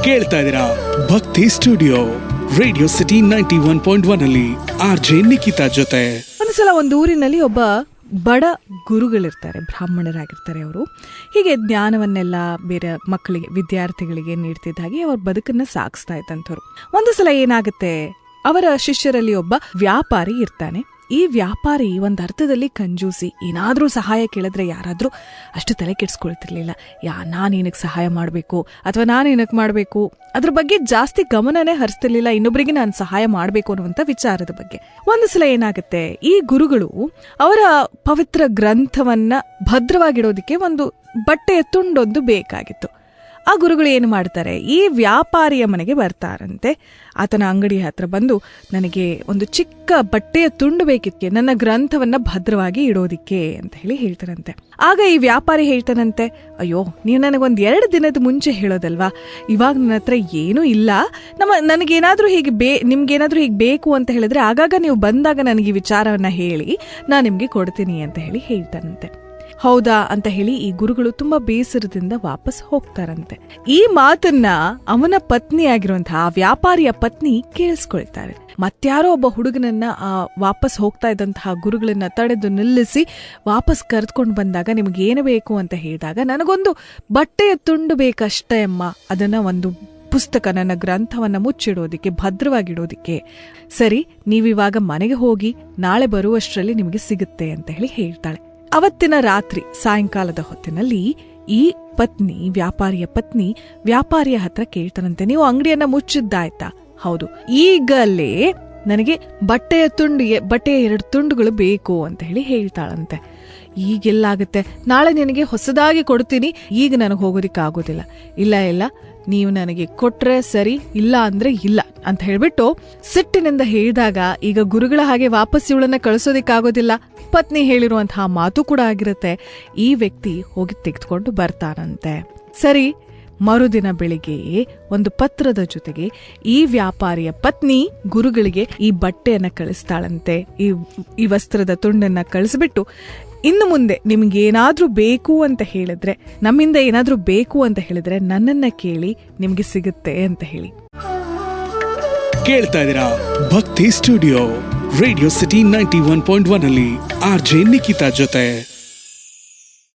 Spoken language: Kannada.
ಕೇಳ್ತಾ ಇದ್ದೀರಾ ಭಕ್ತಿ ಸ್ಟುಡಿಯೋ ರೇಡಿಯೋ ಸಿಟಿ 91.1 ಅಲ್ಲಿ RJ ನಿಖಿತಾ ಜೊತೆ. ಒಂದ್ಸಲ ಒಂದು ಊರಿನಲ್ಲಿ ಒಬ್ಬ ಬಡ ಗುರುಗಳಿರ್ತಾರೆ, ಬ್ರಾಹ್ಮಣರಾಗಿರ್ತಾರೆ. ಅವರು ಹೀಗೆ ಜ್ಞಾನವನ್ನೆಲ್ಲ ಬೇರೆ ಮಕ್ಕಳಿಗೆ, ವಿದ್ಯಾರ್ಥಿಗಳಿಗೆ ನೀಡ್ತಿದ್ದ ಹಾಗೆ ಅವ್ರ ಬದುಕನ್ನ ಸಾಗಿಸ್ತಾ ಇದ್ದಂಥವ್ರು. ಒಂದು ಸಲ ಏನಾಗುತ್ತೆ, ಅವರ ಶಿಷ್ಯರಲ್ಲಿ ಒಬ್ಬ ವ್ಯಾಪಾರಿ ಇರ್ತಾನೆ. ಈ ವ್ಯಾಪಾರಿ ಒಂದು ಅರ್ಥದಲ್ಲಿ ಕಂಜೂಸಿ. ಏನಾದ್ರೂ ಸಹಾಯ ಕೇಳಿದ್ರೆ ಯಾರಾದ್ರೂ ಅಷ್ಟು ತಲೆ ಕೆಡಿಸ್ಕೊಳ್ತಿರ್ಲಿಲ್ಲ. ನಾನೇನಕ್ಕೆ ಸಹಾಯ ಮಾಡಬೇಕು ಅಥವಾ ನಾನೇನಕ್ಕೆ ಮಾಡಬೇಕು, ಅದ್ರ ಬಗ್ಗೆ ಜಾಸ್ತಿ ಗಮನನೇ ಹರಿಸ್ತಿರ್ಲಿಲ್ಲ. ಇನ್ನೊಬ್ಬರಿಗೆ ನಾನು ಸಹಾಯ ಮಾಡಬೇಕು ಅನ್ನುವಂಥ ವಿಚಾರದ ಬಗ್ಗೆ. ಒಂದು ಸಲ ಏನಾಗುತ್ತೆ, ಈ ಗುರುಗಳು ಅವರ ಪವಿತ್ರ ಗ್ರಂಥವನ್ನ ಭದ್ರವಾಗಿಡೋದಕ್ಕೆ ಒಂದು ಬಟ್ಟೆಯ ತುಂಡೊಂದು ಬೇಕಾಗಿತ್ತು. ಆ ಗುರುಗಳು ಏನು ಮಾಡ್ತಾರೆ, ಈ ವ್ಯಾಪಾರಿಯ ಮನೆಗೆ ಬರ್ತಾರಂತೆ. ಆತನ ಅಂಗಡಿ ಹತ್ರ ಬಂದು, ನನಗೆ ಒಂದು ಚಿಕ್ಕ ಬಟ್ಟೆಯ ತುಂಡು ಬೇಕಿತ್ತು ನನ್ನ ಗ್ರಂಥವನ್ನ ಭದ್ರವಾಗಿ ಇಡೋದಿಕ್ಕೆ ಅಂತ ಹೇಳ್ತಾರಂತೆ. ಆಗ ಈ ವ್ಯಾಪಾರಿ ಹೇಳ್ತಾನಂತೆ, ಅಯ್ಯೋ, ನೀವು ನನಗೊಂದು 2 ದಿನದ ಮುಂಚೆ ಹೇಳೋದಲ್ವಾ, ಇವಾಗ ನನ್ನ ಹತ್ರ ಏನೂ ಇಲ್ಲ. ನನಗೇನಾದ್ರೂ ನಿಮ್ಗೇನಾದ್ರೂ ಹೀಗೆ ಬೇಕು ಅಂತ ಹೇಳಿದ್ರೆ ಆಗಾಗ ನೀವು ಬಂದಾಗ ನನಗೆ ಈ ವಿಚಾರವನ್ನ ಹೇಳಿ ನಾನು ನಿಮ್ಗೆ ಕೊಡ್ತೀನಿ ಅಂತ ಹೇಳ್ತಾನಂತೆ. ಹೌದಾ ಅಂತ ಹೇಳಿ ಈ ಗುರುಗಳು ತುಂಬಾ ಬೇಸರದಿಂದ ವಾಪಸ್ ಹೋಗ್ತಾರಂತೆ. ಈ ಮಾತನ್ನ ಅವನ ಪತ್ನಿಯಾಗಿರುವಂತಹ ಆ ವ್ಯಾಪಾರಿಯ ಪತ್ನಿ ಕೇಳಿಸ್ಕೊಳ್ತಾರೆ. ಮತ್ಯಾರೋ ಒಬ್ಬ ಹುಡುಗನನ್ನ ವಾಪಸ್ ಹೋಗ್ತಾ ಇದ್ದಂತಹ ಗುರುಗಳನ್ನ ತಡೆದು ನಿಲ್ಲಿಸಿ ವಾಪಸ್ ಕರೆದುಕೊಂಡು ಬಂದಾಗ, ನಿಮ್ಗೆ ಏನು ಬೇಕು ಅಂತ ಹೇಳಿದಾಗ, ನನಗೊಂದು ಬಟ್ಟೆಯ ತುಂಡು ಬೇಕಷ್ಟೇ ಅಮ್ಮ, ಅದನ್ನ ಒಂದು ಪುಸ್ತಕ, ನನ್ನ ಗ್ರಂಥವನ್ನ ಮುಚ್ಚಿಡೋದಿಕ್ಕೆ, ಭದ್ರವಾಗಿಡೋದಿಕ್ಕೆ. ಸರಿ, ನೀವಿವಾಗ ಮನೆಗೆ ಹೋಗಿ ನಾಳೆ ಬರುವಷ್ಟರಲ್ಲಿ ನಿಮಗೆ ಸಿಗುತ್ತೆ ಅಂತ ಹೇಳ್ತಾಳೆ. ಅವತ್ತಿನ ರಾತ್ರಿ ಸಾಯಂಕಾಲದ ಹೊತ್ತಿನಲ್ಲಿ ಈ ಪತ್ನಿ, ವ್ಯಾಪಾರಿಯ ಪತ್ನಿ, ವ್ಯಾಪಾರಿಯ ಹತ್ರ ಕೇಳ್ತಾನಂತೆ, ನೀವು ಅಂಗಡಿಯನ್ನ ಮುಚ್ಚಿದ್ದಾಯ್ತಾ? ಹೌದು, ಈಗಲೇ ನನಗೆ ಬಟ್ಟೆಯ 2 ತುಂಡುಗಳು ಬೇಕು ಅಂತ ಹೇಳ್ತಾಳಂತೆ. ಈಗೆಲ್ಲಾಗುತ್ತೆ, ನಾಳೆ ನಿನಗೆ ಹೊಸದಾಗಿ ಕೊಡ್ತೀನಿ, ಈಗ ನನಗೆ ಹೋಗೋದಿಕ್ಕೆ ಆಗೋದಿಲ್ಲ. ಇಲ್ಲ, ನೀವು ನನಗೆ ಕೊಟ್ರೆ ಸರಿ, ಇಲ್ಲ ಅಂದ್ರೆ ಇಲ್ಲ ಅಂತ ಹೇಳ್ಬಿಟ್ಟು ಸಿಟ್ಟಿನಿಂದ ಹೇಳಿದಾಗ, ಈಗ ಗುರುಗಳ ಹಾಗೆ ವಾಪಸ್ ಇವಳನ್ನ ಕಳಿಸೋದಿಕ್ಕಾಗೋದಿಲ್ಲ. ಪತ್ನಿ ಹೇಳಿರುವಂತಹ ಮಾತು ಕೂಡ ಆಗಿರುತ್ತೆ. ಈ ವ್ಯಕ್ತಿ ಹೋಗಿ ತೆಗೆದುಕೊಂಡು ಬರ್ತಾನಂತೆ. ಸರಿ, ಮರುದಿನ ಬೆಳಿಗ್ಗೆ ಒಂದು ಪತ್ರದ ಜೊತೆಗೆ ಈ ವ್ಯಾಪಾರಿಯ ಪತ್ನಿ ಗುರುಗಳಿಗೆ ಈ ಬಟ್ಟೆಯನ್ನ ಕಳಿಸ್ತಾಳಂತೆ, ಈ ವಸ್ತ್ರದ ತುಂಡನ್ನ ಕಳಿಸ್ಬಿಟ್ಟು, ಇನ್ನು ಮುಂದೆ ನಿಮ್ಗೇನಾದ್ರೂ ಬೇಕು ಅಂತ ಹೇಳಿದ್ರೆ, ನಮ್ಮಿಂದ ಏನಾದ್ರೂ ಬೇಕು ಅಂತ ಹೇಳಿದ್ರೆ ನನ್ನನ್ನ ಕೇಳಿ, ನಿಮ್ಗೆ ಸಿಗುತ್ತೆ ಅಂತ ಹೇಳಿ. ಕೇಳ್ತಾ ಇದ್ದೀರಾ ಭಕ್ತಿ ಸ್ಟುಡಿಯೋ ರೇಡಿಯೋ ಸಿಟಿ 91.1 ಅಲ್ಲಿ RJ ನಿಖಿತಾ ಜೊತೆ.